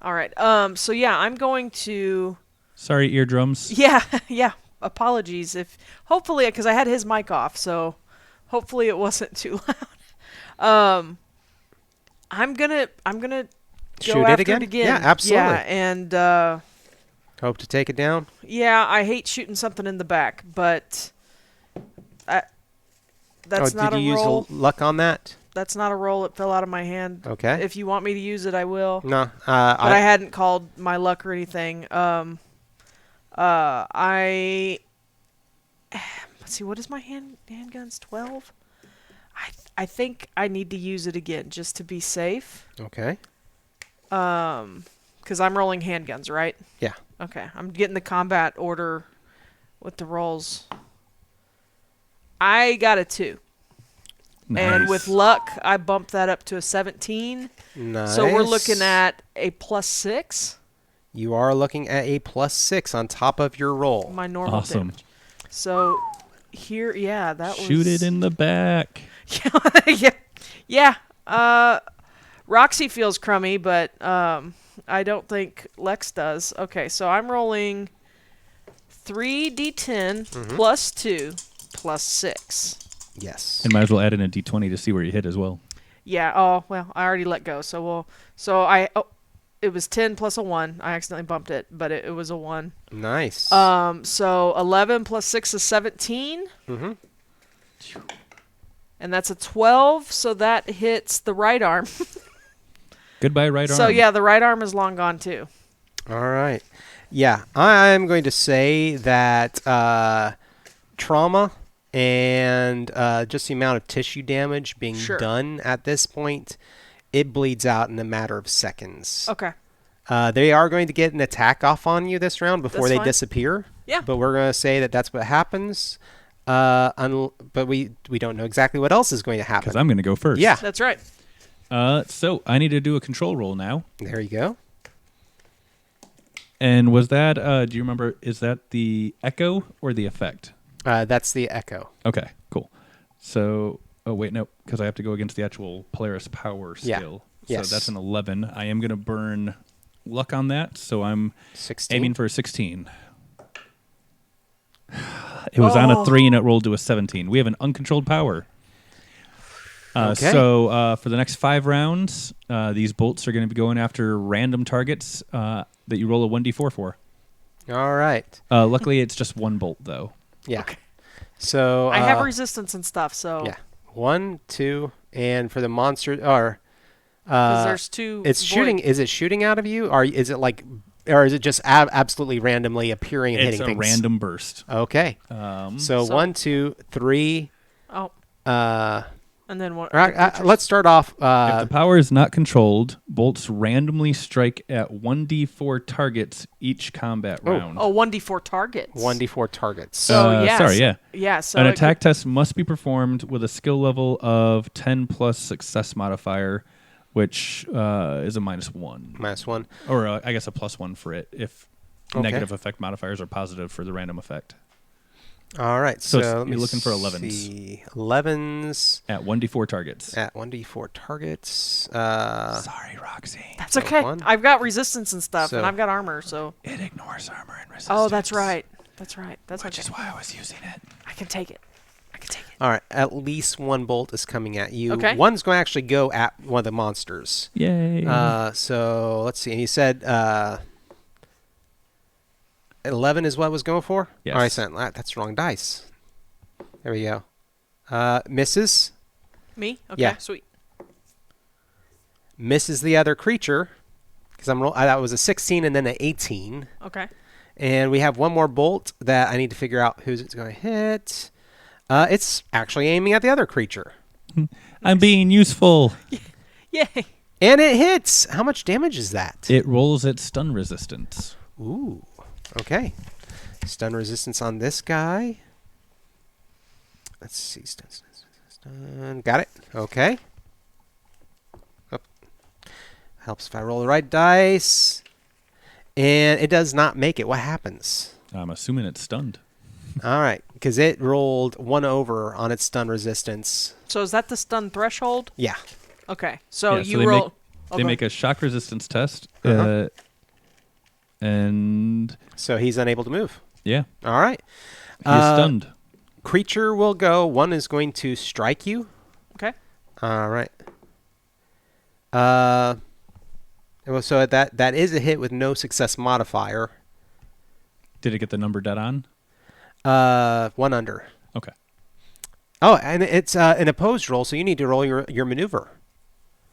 All right. So yeah, I'm going to. Sorry, eardrums. Yeah. Yeah. Apologies if. Hopefully, because I had his mic off, so hopefully it wasn't too loud. I'm gonna Shoot go it after again? it again. Yeah, absolutely. Yeah, and Hope to take it down. yeah, I hate shooting something in the back, but that's not a did you roll. use luck on that? That's not a roll. It fell out of my hand. Okay. If you want me to use it, I will. No. But I hadn't called my luck or anything. Let's see. What is my handguns? 12. I think I need to use it again just to be safe. Okay. Because I'm rolling handguns, right? Yeah. Okay. I'm getting the combat order with the rolls. I got a 2. Nice. And with luck, I bumped that up to a 17. Nice. So we're looking at a +6. You are looking at a +6 on top of your roll. My normal Awesome. damage. So here, yeah, that was. Shoot it in the back. Yeah. Roxy feels crummy, but I don't think Lex does. Okay, so I'm rolling 3d10 plus 2 plus 6. Yes. And might as well add in a d20 to see where you hit as well. Yeah. Oh well, I already let go. So it was 10 plus a 1. I accidentally bumped it, but it was a 1. Nice. So 11 plus 6 is 17. Mm-hmm. And that's a 12, so that hits the right arm. Goodbye, right arm. So yeah, the right arm is long gone too. All right. Yeah, I'm going to say that trauma and just the amount of tissue damage being done at this point, it bleeds out in a matter of seconds. Okay. They are going to get an attack off on you this round before That's they fine. Disappear. Yeah. But we're going to say that that's what happens. But we don't know exactly what else is going to happen. Because I'm going to go first. Yeah. That's right. So I need to do a control roll now. There you go. And was that, do you remember, is that the echo or the effect? That's the echo. Okay, cool. So, oh wait, no, because I have to go against the actual Polaris power skill. Yes. So that's an 11. I am going to burn luck on that, so I'm 16. aiming for a 16. It was on a 3 and it rolled to a 17. We have an uncontrolled power. Okay. So for the next 5 rounds, these bolts are going to be going after random targets that you roll a 1d4 for. All right. Luckily, it's just 1 bolt, though. Yeah. Okay. So I have resistance and stuff, so yeah, 1, 2, and for the monster, or because there's 2. it's shooting. Is it shooting out of you, or is it like, or is it just absolutely randomly appearing and It's hitting a things? random burst. Okay. So 1, 2, 3. Oh. And then what? Let's start off. If the power is not controlled, bolts randomly strike at 1d4 targets each combat round. Oh, 1d4 targets. 1d4 targets. So yeah. Sorry, yeah. Yeah. So an attack test must be performed with a skill level of 10 plus success modifier, which is a -1. -1. Or I guess a +1 for it if Okay. negative effect modifiers are positive for the random effect. All right. So So you're looking for 11s. 11s. At 1d4 targets. At 1d4 targets. Sorry, Roxy. That's okay. 1. I've got resistance and stuff, So- and I've got armor, so. It ignores armor and resistance. Oh, that's right. That's right. That's Which okay. is why I was using it. I can take it. All right. At least 1 bolt is coming at you. Okay. One's going to actually go at one of the monsters. Yay. So let's see. And you said 11 is what I was going for? Yes. All right, so that's the wrong dice. There we go. Misses. Me? Okay, Yeah. sweet. misses the other creature because that was a 16 and then an 18. Okay. And we have one more bolt that I need to figure out who's it's going to hit. It's actually aiming at the other creature. I'm being useful. Yay. And it hits. How much damage is that? It rolls its stun resistance. Ooh. Okay. Stun resistance on this guy. Let's see. Stun. Got it. Okay. Oh. Helps if I roll the right dice. And it does not make it. What happens? I'm assuming it's stunned. All right. Because it rolled 1 over on its stun resistance. So is that the stun threshold? Yeah. Okay. So Yeah, you roll... They make a shock resistance test. Uh-huh. And... So he's unable to move. Yeah. All right. He's stunned. Creature will go. One is going to strike you. Okay. All right. So that is a hit with no success modifier. Did it get the number dead on? 1 under. Okay. Oh, and it's an opposed roll, so you need to roll your maneuver.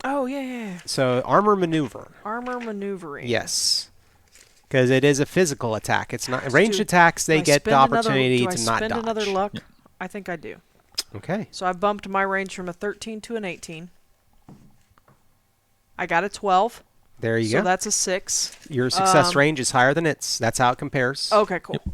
Oh, yeah. So armor maneuver. Armor maneuvering. Yes. Because it is a physical attack. It's not ranged attacks. They get the opportunity to not dodge. Do I spend another luck? Yeah. I think I do. Okay. So I bumped my range from a 13 to an 18. I got a 12. There you go. So that's a 6. Your success range is higher than its. That's how it compares. Okay, cool. Yep.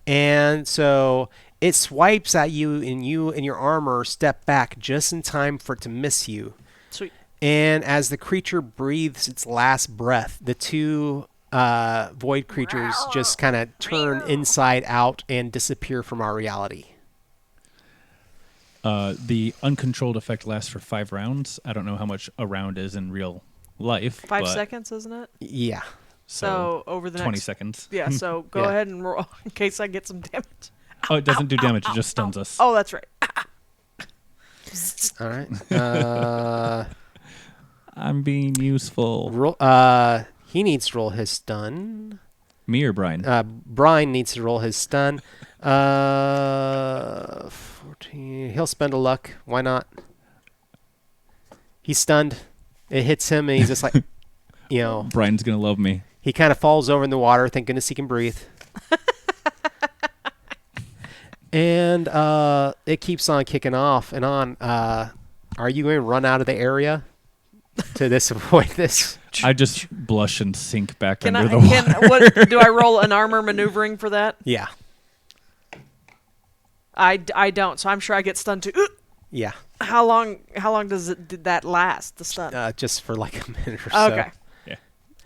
And so it swipes at you, and you and your armor step back just in time for it to miss you. Sweet. And as the creature breathes its last breath, the two void creatures just kind of turn inside out and disappear from our reality. The uncontrolled effect lasts for 5 rounds. I don't know how much a round is in real life. 5 seconds, isn't it? Yeah. So over the 20 next... seconds. Yeah, so go ahead and roll in case I get some damage. Oh, it doesn't do damage. It just stuns us. Oh, that's right. All right. I'm being useful. He needs to roll his stun. Me or Brian? Brian needs to roll his stun. 14. He'll spend a luck. Why not? He's stunned. It hits him, and he's just like, Brian's going to love me. He kind of falls over in the water. Thank goodness he can breathe. And it keeps on kicking off and on. Are you going to run out of the area to avoid this? I just blush and sink back under the water. What, do I roll an armor maneuvering for that? Yeah. I don't, so I'm sure I get stunned too. Yeah. How long did that last, the stun? Just for like a minute or so. Okay. Yeah.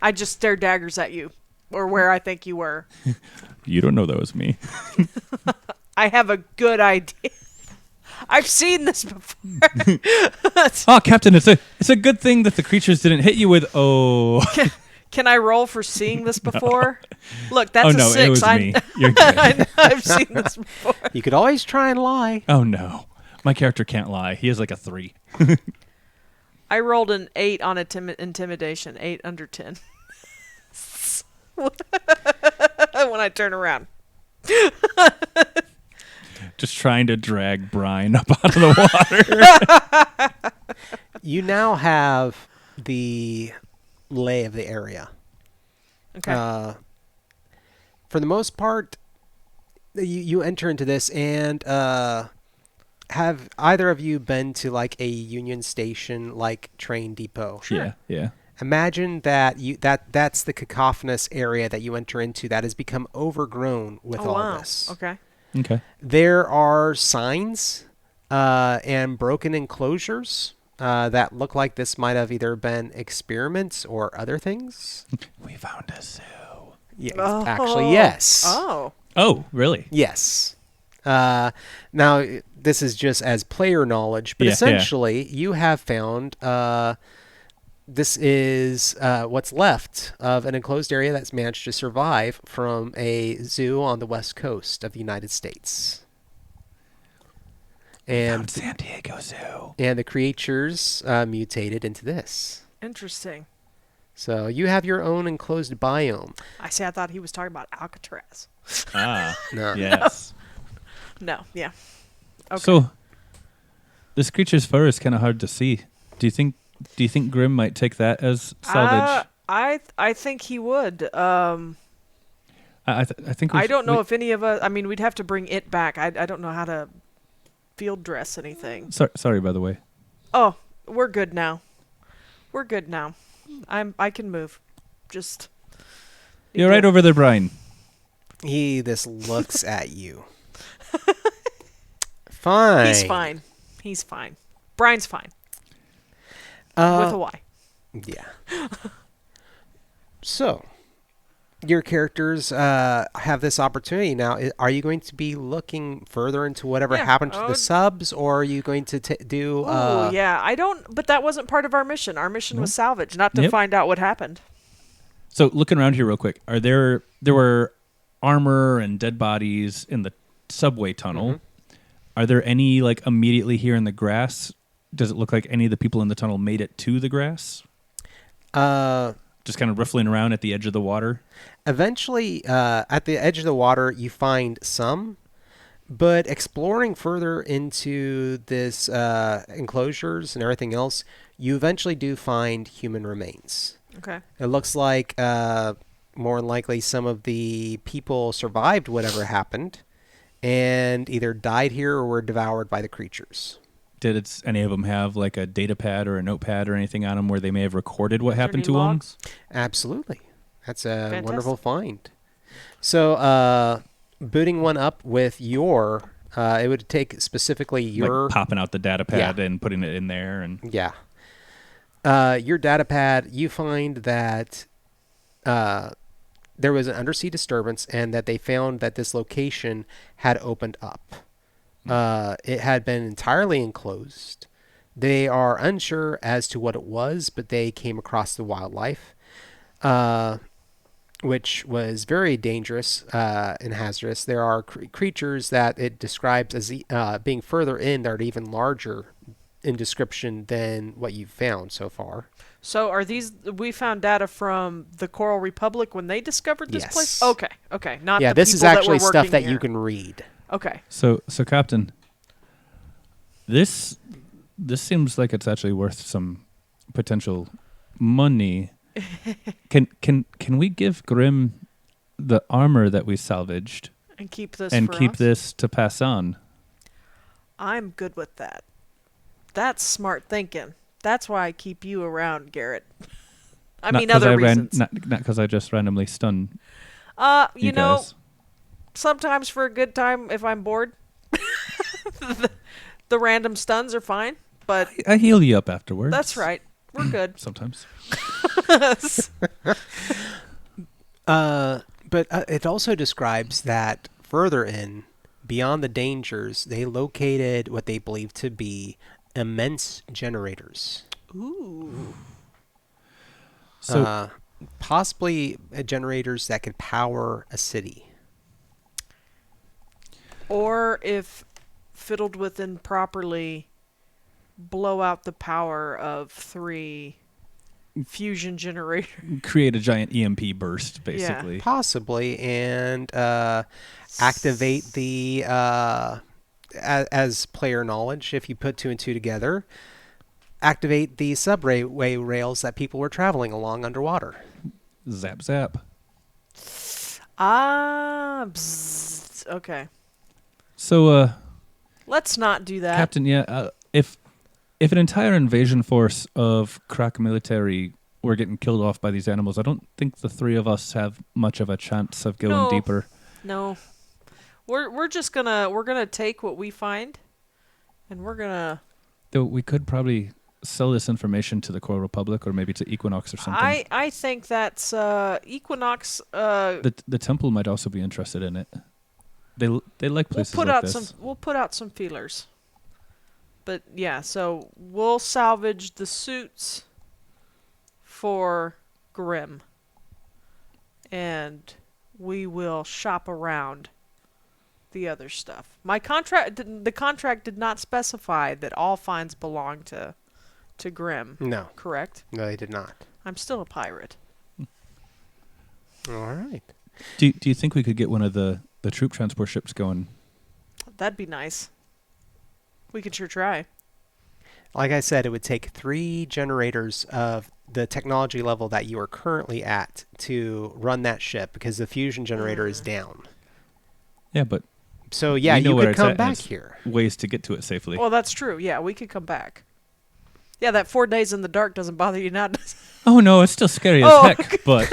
I just stared daggers at you, or where I think you were. You don't know that was me. I have a good idea. I've seen this before. Oh, Captain, it's a good thing that the creatures didn't hit you with. Oh. Can I roll for seeing this before? Look, that's a 6. It was me. You're good. I know, I've seen this before. You could always try and lie. Oh no, my character can't lie. He has like a 3. I rolled an 8 on intimidation. 8 under 10. When I turn around. Just trying to drag Brian up out of the water. You now have the lay of the area. Okay. For the most part, you enter into this, and have either of you been to like a Union Station like train depot? Sure. Yeah. Imagine that that's the cacophonous area that you enter into that has become overgrown with all this. Okay. There are signs and broken enclosures that look like this might have either been experiments or other things. We found a zoo. Yeah, actually, yes. Oh, really? Yes. Now, this is just as player knowledge, but essentially, you have found this is what's left of an enclosed area that's managed to survive from a zoo on the west coast of the United States. And San Diego Zoo. And the creatures mutated into this. Interesting. So you have your own enclosed biome. I thought he was talking about Alcatraz. Ah, no. Yes. No, yeah. Okay. So, this creature's fur is kind of hard to see. Do you think Do you think Grim might take that as salvage? I think he would. I think I don't know if any of us. I mean, we'd have to bring it back. I don't know how to field dress anything. Sorry, by the way. Oh, we're good now. We're good now. I can move. Just. You're right over there, Brian. He just looks at you. Fine. He's fine. He's fine. Brian's fine. With a Y. Yeah. So, your characters have this opportunity now. Are you going to be looking further into whatever happened to the subs, or are you going to do... Oh, yeah. I don't... But that wasn't part of our mission. Our mission was salvage, not to find out what happened. So, looking around here real quick, there were armor and dead bodies in the subway tunnel. Mm-hmm. Are there any, like, immediately here in the grass? Does it look like any of the people in the tunnel made it to the grass? Just kind of riffling around at the edge of the water? Eventually, at the edge of the water, you find some, but exploring further into this enclosures and everything else, you eventually do find human remains. Okay. It looks like more than likely some of the people survived whatever happened and either died here or were devoured by the creatures. Did any of them have like a data pad or a notepad or anything on them where they may have recorded what happened to them? Absolutely. That's a Fantastic. Wonderful find. So booting one up with your, it would take specifically your... Like popping out the data pad and putting it in there. And yeah. Your data pad, you find that there was an undersea disturbance and that they found that this location had opened up. It had been entirely enclosed. They are unsure as to what it was, but they came across the wildlife, which was very dangerous and hazardous. There are creatures that it describes as being further in that are even larger in description than what you've found so far. So are these... We found data from the Coral Republic when they discovered this place? Okay. Not the this people is actually that were stuff that here. you can read. Okay. So Captain, this seems like it's actually worth some potential money. Can we give Grim the armor that we salvaged and keep this this to pass on? I'm good with that. That's smart thinking. That's why I keep you around, Garrett. I mean, other reasons. Not because I just randomly stun. You know, sometimes for a good time, if I'm bored, the random stuns are fine. But I heal you up afterwards. That's right. We're good. Sometimes. But it also describes that further in, beyond the dangers, they located what they believe to be immense generators. Ooh. So possibly generators that could power a city. Or if fiddled with improperly, blow out the power of 3 fusion generators. Create a giant EMP burst, basically. Yeah. Possibly, and activate the... as player knowledge, if you put 2 and 2 together, activate the subway rails that people were traveling along underwater. Zap, zap. Okay. So, let's not do that. Captain, if an entire invasion force of crack military were getting killed off by these animals, I don't think the 3 of us have much of a chance of going deeper. No. We're just gonna take what we find, and we're gonna... Though we could probably sell this information to the Coral Republic or maybe to Equinox or something. I think that's Equinox... The temple might also be interested in it. They like places like this. We'll put out some feelers. But yeah, so we'll salvage the suits for Grim. And we will shop around the other stuff. The contract did not specify that all finds belong to Grim. No. Correct? No, they did not. I'm still a pirate. All right. Do you think we could get one of the troop transport ships going? That'd be nice. We could sure try. Like I said, it would take 3 generators of the technology level that you are currently at to run that ship because the fusion generator is down. Yeah, but so yeah, you could come back here. Ways to get to it safely. Well, that's true. Yeah, we could come back. Yeah, that 4 days in the dark doesn't bother you now, does it? Oh no, it's still scary as heck. But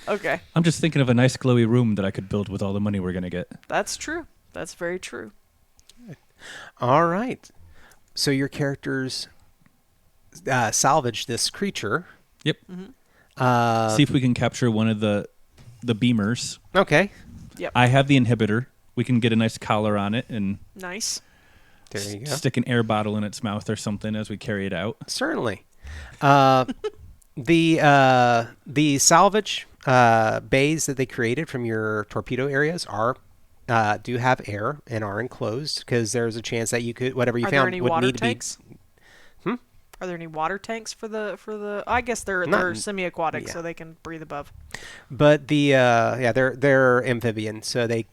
okay. I'm just thinking of a nice glowy room that I could build with all the money we're gonna get. That's true. That's very true. All right. So your characters salvage this creature. Yep. See if we can capture one of the beamers. Okay. Yep. I have the inhibitor. We can get a nice collar on it and nice. There you go. Stick an air bottle in its mouth or something as we carry it out. Certainly. The salvage bays that they created from your torpedo areas do have air and are enclosed because there's a chance that you could whatever you found would need tanks? to be. Are there any water tanks for the? I guess they're semi-aquatic, so they can breathe above. But they're amphibian, so they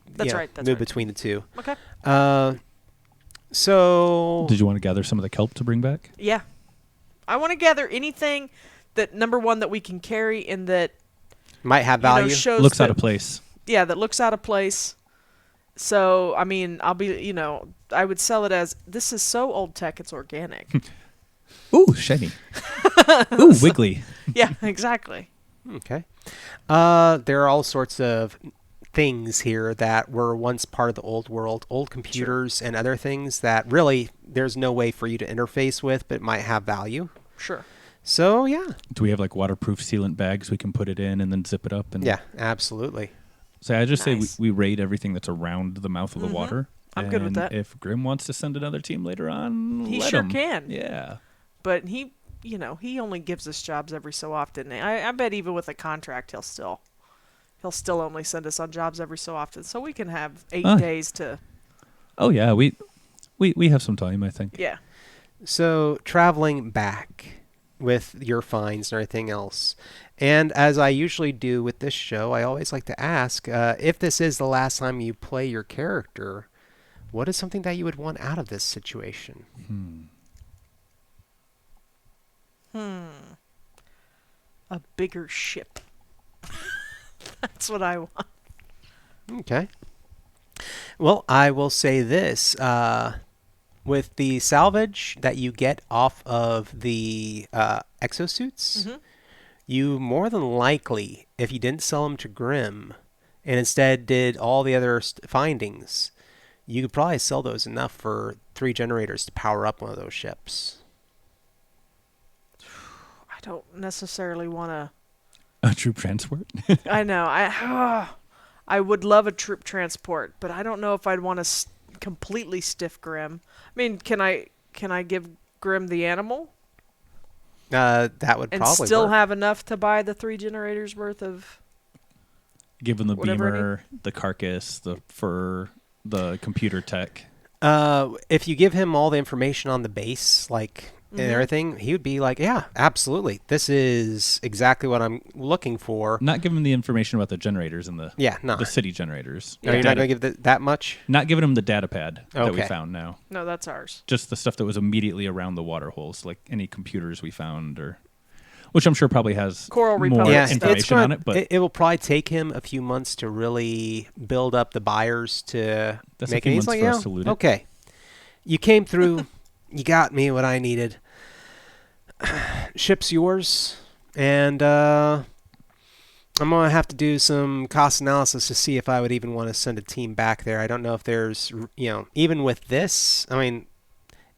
move between the two. Okay. So did you want to gather some of the kelp to bring back? Yeah, I want to gather anything that number one that we can carry and that might have value. Shows looks out of place. Yeah, that looks out of place. So I mean, I would sell it as this is so old tech, it's organic. Ooh, shiny. Ooh, wiggly. Yeah, exactly. Okay. There are all sorts of things here that were once part of the old world, old computers and other things that really there's no way for you to interface with, but might have value. Sure. So, yeah. Do we have like waterproof sealant bags we can put it in and then zip it up? And yeah, absolutely. So I just say we raid everything that's around the mouth of the water. I'm good with that. If Grim wants to send another team later on, he let sure him. can. Yeah. But he only gives us jobs every so often. I bet even with a contract, he'll still only send us on jobs every so often. So we can have 8 days to. Oh yeah, we have some time, I think. Yeah. So traveling back with your finds and everything else, and as I usually do with this show, I always like to ask if this is the last time you play your character, what is something that you would want out of this situation? A bigger ship. That's what I want. Okay. Well, I will say this. With the salvage that you get off of the exosuits, you more than likely, if you didn't sell them to Grim and instead did all the other findings, you could probably sell those enough for 3 generators to power up one of those ships. I don't necessarily want to. A troop transport? I know. I would love a troop transport, but I don't know if I'd want to completely stiff Grim. I mean, can I give Grim the animal? That would and probably still work. have enough to buy the 3 generators worth of. Give him the whatever beamer, the carcass, the fur, the computer tech. If you give him all the information on the base, like and everything, he would be like, yeah, absolutely. This is exactly what I'm looking for. Not give him the information about the generators and the city generators. No, you're not going to give that much? Not giving him the data pad that we found now. No, that's ours. Just the stuff that was immediately around the water holes, like any computers we found, or which I'm sure probably has Coral more information on it. But it will probably take him a few months to really build up the buyers to make it. He's like, for us to loot it. Okay, you came through. You got me what I needed. Ship's yours, and I'm going to have to do some cost analysis to see if I would even want to send a team back there. I don't know if there's, even with this, I mean,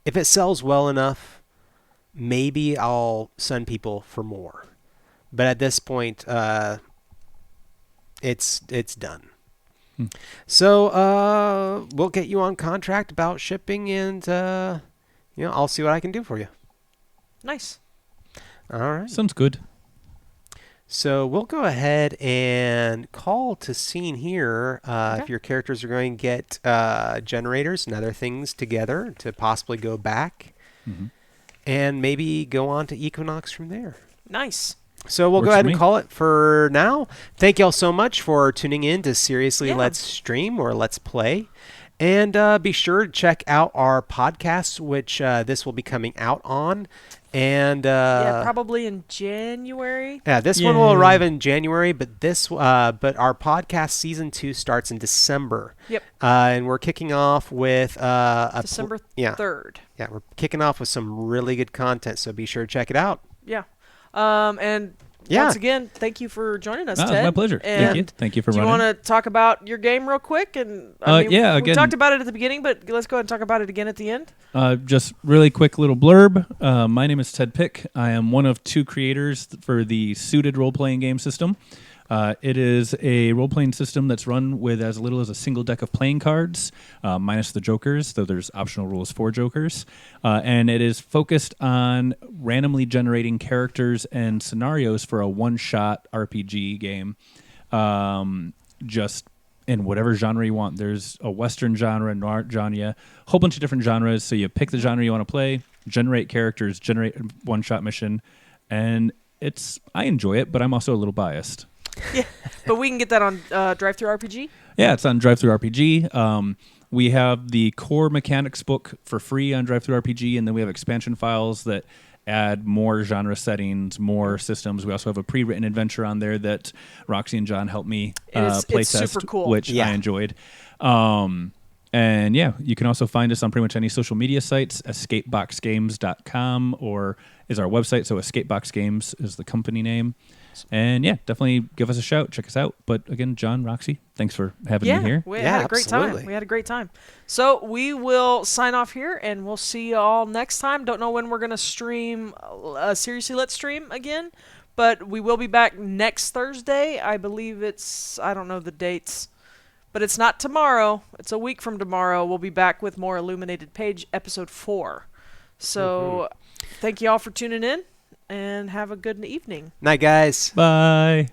if it sells well enough, maybe I'll send people for more. But at this point, it's done. So we'll get you on contract about shipping, and I'll see what I can do for you. Nice. All right. Sounds good. So we'll go ahead and call to scene here. If your characters are going to get generators and other things together to possibly go back, and maybe go on to Equinox from there. Nice. So we'll go ahead and call it for now. Thank you all so much for tuning in to Seriously Let's Stream or Let's Play. And be sure to check out our podcasts, which this will be coming out on. And probably in January. Yeah, this one will arrive in January, but our podcast season 2 starts in December. Yep. And we're kicking off with December 3rd. Yeah, we're kicking off with some really good content, so be sure to check it out. Yeah. And once again, thank you for joining us, Ted. My pleasure. And thank you for running. Do you want to talk about your game real quick? And again, we talked about it at the beginning, but let's go ahead and talk about it again at the end. Just really quick little blurb. My name is Ted Pick. I am one of 2 creators for the Suited role-playing game system. It is a role-playing system that's run with as little as a single deck of playing cards, minus the jokers, though there's optional rules for jokers. And it is focused on randomly generating characters and scenarios for a one-shot RPG game, just in whatever genre you want. There's a Western genre, noir genre, a whole bunch of different genres. So you pick the genre you want to play, generate characters, generate a one-shot mission, and I enjoy it, but I'm also a little biased. Yeah, but we can get that on Drive-Thru RPG? Yeah, it's on Drive-Thru RPG. We have the core mechanics book for free on Drive-Thru RPG, and then we have expansion files that add more genre settings, more systems. We also have a pre-written adventure on there that Roxy and John helped me play test, super cool. which I enjoyed. And yeah, you can also find us on pretty much any social media sites. Escapeboxgames.com or is our website. So Escapebox Games is the company name. And yeah, definitely give us a shout. Check us out. But again, John, Roxy, thanks for having me here. We had a great time. We had a great time. So we will sign off here, and we'll see you all next time. Don't know when we're going to stream Seriously Let's Stream again, but we will be back next Thursday. I believe I don't know the dates, but it's not tomorrow. It's a week from tomorrow. We'll be back with more Illuminated Page, episode 4. So thank you all for tuning in. And have a good evening. Night, guys. Bye.